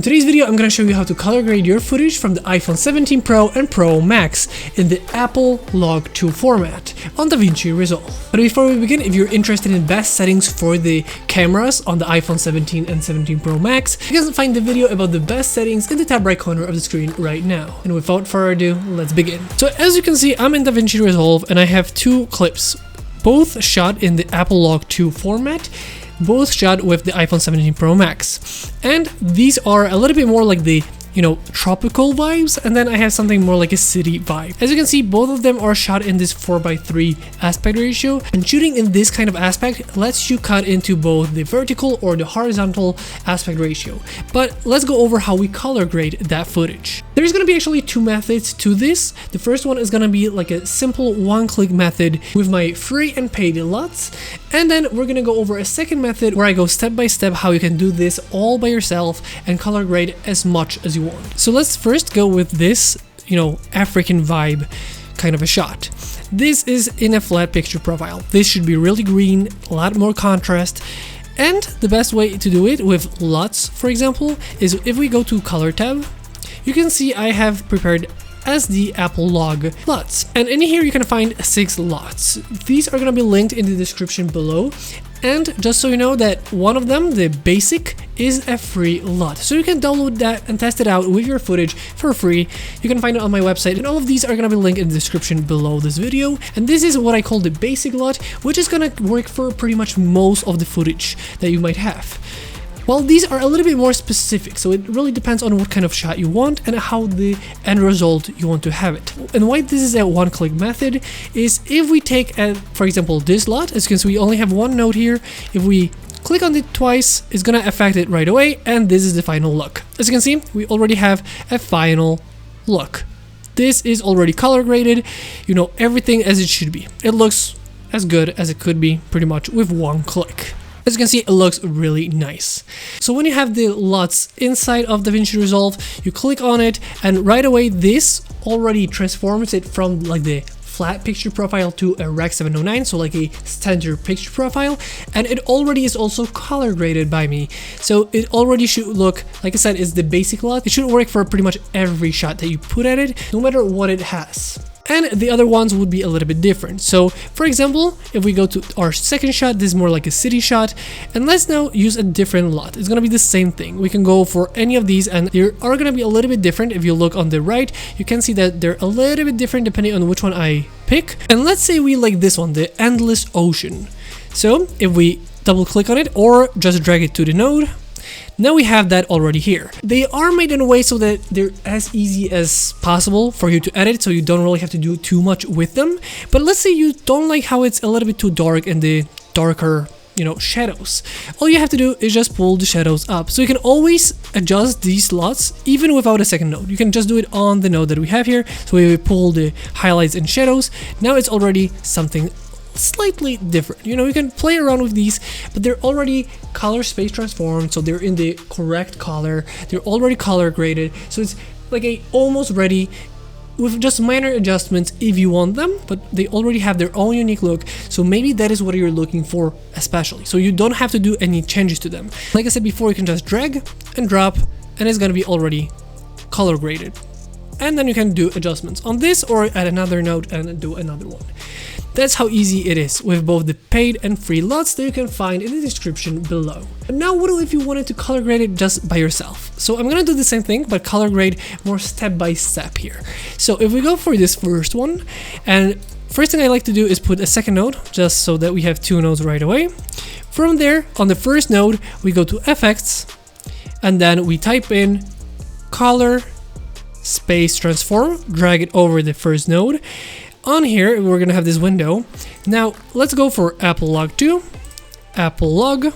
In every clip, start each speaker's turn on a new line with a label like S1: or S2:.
S1: In today's video, I'm going to show you how to color grade your footage from the iPhone 17 Pro and Pro Max in the Apple Log 2 format on DaVinci Resolve. But before we begin, if you're interested in best settings for the cameras on the iPhone 17 and 17 Pro Max, you can find the video about the best settings in the top right corner of the screen right now. And without further ado, let's begin. So as you can see, I'm in DaVinci Resolve and I have two clips, both shot in the Apple Log 2 format, both shot with the iPhone 17 Pro Max. And these are a little bit more like the, tropical vibes, and then I have something more like a city vibe. As you can see, both of them are shot in this 4:3 aspect ratio, and shooting in this kind of aspect lets you cut into both the vertical or the horizontal aspect ratio. But let's go over how we color grade that footage. There's gonna be actually two methods to this. The first one is gonna be like a simple one-click method with my free and paid LUTs, and then we're gonna go over a second method where I go step by step how you can do this all by yourself and color grade as much as you want. So let's first go with this, African vibe kind of a shot. This is in a flat picture profile. This should be really green, a lot more contrast. And the best way to do it with LUTs, for example, is if we go to Color tab, you can see I have prepared as the Apple Log LUTs. And in here you can find 6 LUTs. These are going to be linked in the description below. And just so you know that one of them, the basic, is a free LUT. So you can download that and test it out with your footage for free. You can find it on my website, and all of these are going to be linked in the description below this video. And this is what I call the basic LUT, which is going to work for pretty much most of the footage that you might have. Well, these are a little bit more specific, so it really depends on what kind of shot you want and how the end result you want to have it. And why this is a one-click method is if we take, for example, this LUT, as you can see, we only have one node here. If we click on it twice, it's gonna affect it right away, and this is the final look. As you can see, we already have a final look. This is already color graded, everything as it should be. It looks as good as it could be pretty much with one click. As you can see, it looks really nice. So when you have the LUTs inside of DaVinci Resolve, you click on it, and right away this already transforms it from like the flat picture profile to a Rec 709, so like a standard picture profile, and it already is also color graded by me. So it already should look, like I said, it's the basic LUT. It should work for pretty much every shot that you put at it, no matter what it has. And the other ones would be a little bit different. So for example, if we go to our second shot, this is more like a city shot, and let's now use a different LUT. It's gonna be the same thing. We can go for any of these, and they are gonna be a little bit different. If you look on the right, you can see that they're a little bit different depending on which one I pick. And let's say we like this one, the Endless Ocean. So if we double click on it or just drag it to the node, now we have that already here. They are made in a way so that they're as easy as possible for you to edit, so you don't really have to do too much with them. But let's say you don't like how it's a little bit too dark and the darker, shadows. All you have to do is just pull the shadows up. So you can always adjust these LUTs even without a second node. You can just do it on the node that we have here. So we pull the highlights and shadows. Now it's already something slightly different. You can play around with these, but they're already color space transformed, so they're in the correct color. They're already color graded, so it's like a almost ready with just minor adjustments if you want them, but they already have their own unique look. So maybe that is what you're looking for especially, so you don't have to do any changes to them. Like I said before, you can just drag and drop, and it's gonna be already color graded. And then you can do adjustments on this or at another node and do another one. That's how easy it is with both the paid and free LUTs that you can find in the description below. But now what if you wanted to color grade it just by yourself? So I'm gonna do the same thing, but color grade more step by step here. So if we go for this first one, and first thing I like to do is put a second node, just so that we have 2 nodes right away. From there, on the first node, we go to Effects, and then we type in Color Space Transform, drag it over the first node. On here, we're gonna have this window. Now, let's go for Apple Log 2, Apple Log,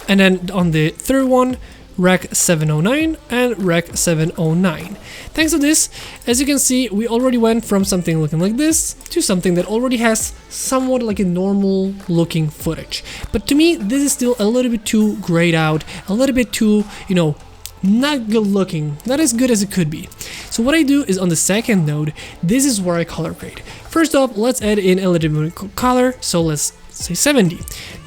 S1: and then on the third one, Rec 709 and Rec 709. Thanks to this, as you can see, we already went from something looking like this to something that already has somewhat like a normal looking footage. But to me, this is still a little bit too grayed out, a little bit too, not good looking, not as good as it could be. So what I do is on the second node, this is where I color grade. First up, let's add in a little bit of color. So let's say 70.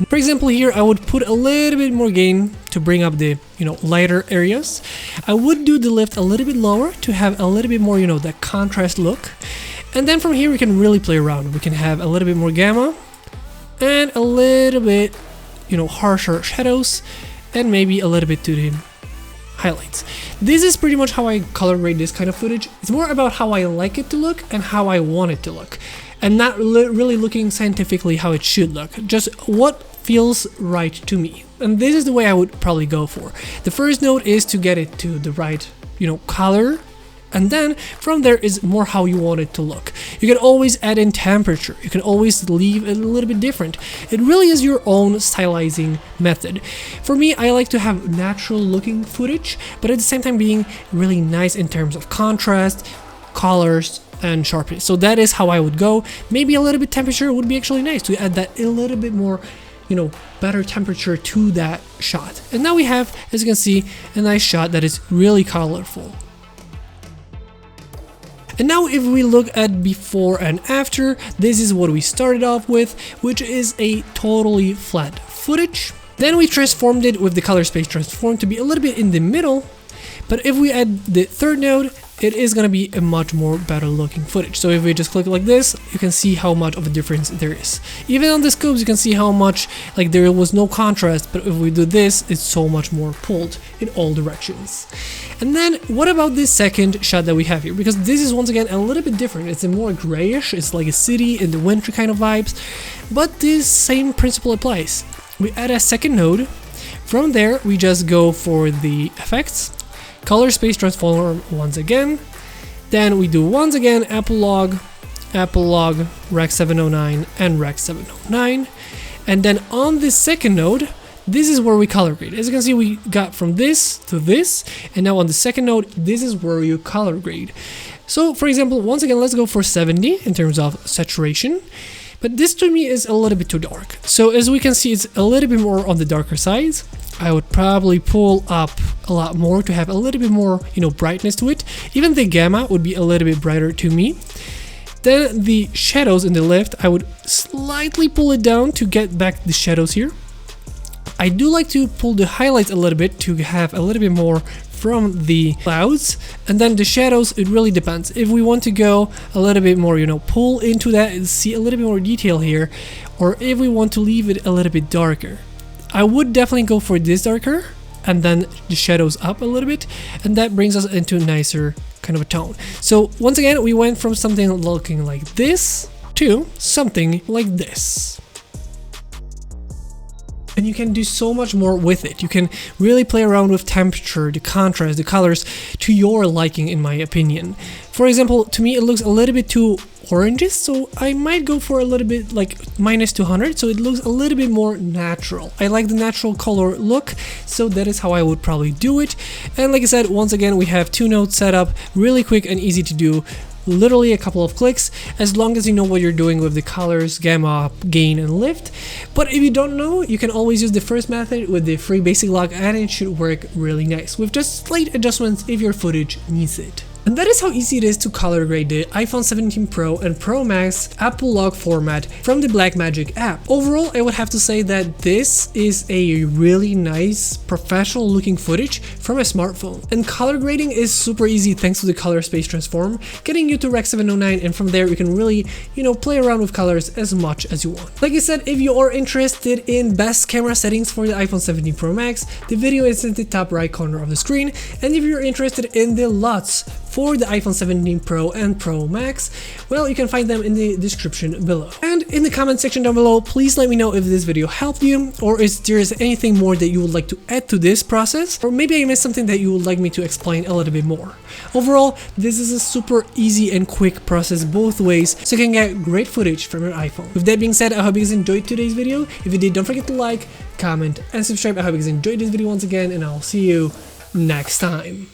S1: For example, here I would put a little bit more gain to bring up the, lighter areas. I would do the lift a little bit lower to have a little bit more, that contrast look. And then from here we can really play around. We can have a little bit more gamma and a little bit, harsher shadows, and maybe a little bit to the highlights. This is pretty much how I color grade this kind of footage. It's more about how I like it to look and how I want it to look, and not really looking scientifically how it should look, just what feels right to me. And this is the way I would probably go for. The first note is to get it to the right, color, and then from there is more how you want it to look. You can always add in temperature, you can always leave it a little bit different. It really is your own stylizing method. For me, I like to have natural looking footage, but at the same time being really nice in terms of contrast, colors, and sharpness. So that is how I would go. Maybe a little bit temperature would be actually nice to add that a little bit more, better temperature to that shot. And now we have, as you can see, a nice shot that is really colorful. And now if we look at before and after, this is what we started off with, which is a totally flat footage. Then we transformed it with the color space transform to be a little bit in the middle. But if we add the third node, it is going to be a much more better looking footage. So if we just click like this, you can see how much of a difference there is. Even on the scopes, you can see how much, there was no contrast, but if we do this, it's so much more pulled in all directions. And then what about this second shot that we have here? Because this is once again a little bit different. It's a more grayish, it's like a city in the winter kind of vibes, but this same principle applies. We add a second node. From there, we just go for the effects, color space transform once again. Then we do once again Apple log, Rec 709, and Rec 709. And then on this second node, this is where we color grade. As you can see, we got from this to this, and now on the second node, this is where you color grade. So for example, once again, let's go for 70 in terms of saturation. But this to me is a little bit too dark. So as we can see, it's a little bit more on the darker side. I would probably pull up a lot more to have a little bit more, brightness to it. Even the gamma would be a little bit brighter to me. Then the shadows in the lift, I would slightly pull it down to get back the shadows here. I do like to pull the highlights a little bit to have a little bit more from the clouds, and then the shadows, it really depends. If we want to go a little bit more, pull into that and see a little bit more detail here, or if we want to leave it a little bit darker, I would definitely go for this darker and then the shadows up a little bit, and that brings us into a nicer kind of a tone. So once again, we went from something looking like this to something like this. And you can do so much more with it. You can really play around with temperature, the contrast, the colors to your liking, in my opinion. For example, to me it looks a little bit too oranges, so I might go for a little bit like -200, so it looks a little bit more natural. I like the natural color look, so that is how I would probably do it. And like I said, once again, we have two nodes set up, really quick and easy to do. Literally a couple of clicks, as long as you know what you're doing with the colors, gamma, gain, and lift. But if you don't know, you can always use the first method with the free basic log, and it should work really nice with just slight adjustments if your footage needs it. And that is how easy it is to color grade the iPhone 17 Pro and Pro Max Apple log format from the Blackmagic app. Overall, I would have to say that this is a really nice professional looking footage from a smartphone. And color grading is super easy thanks to the color space transform, getting you to Rec 709, and from there you can really, play around with colors as much as you want. Like I said, if you are interested in best camera settings for the iPhone 17 Pro Max, the video is in the top right corner of the screen. And if you're interested in the LUTs for the iPhone 17 Pro and Pro Max, well, you can find them in the description below. And in the comment section down below, please let me know if this video helped you, or if there is anything more that you would like to add to this process, or maybe I missed something that you would like me to explain a little bit more. Overall, this is a super easy and quick process both ways, so you can get great footage from your iPhone. With that being said, I hope you guys enjoyed today's video. If you did, don't forget to like, comment, and subscribe. I hope you guys enjoyed this video once again, and I'll see you next time.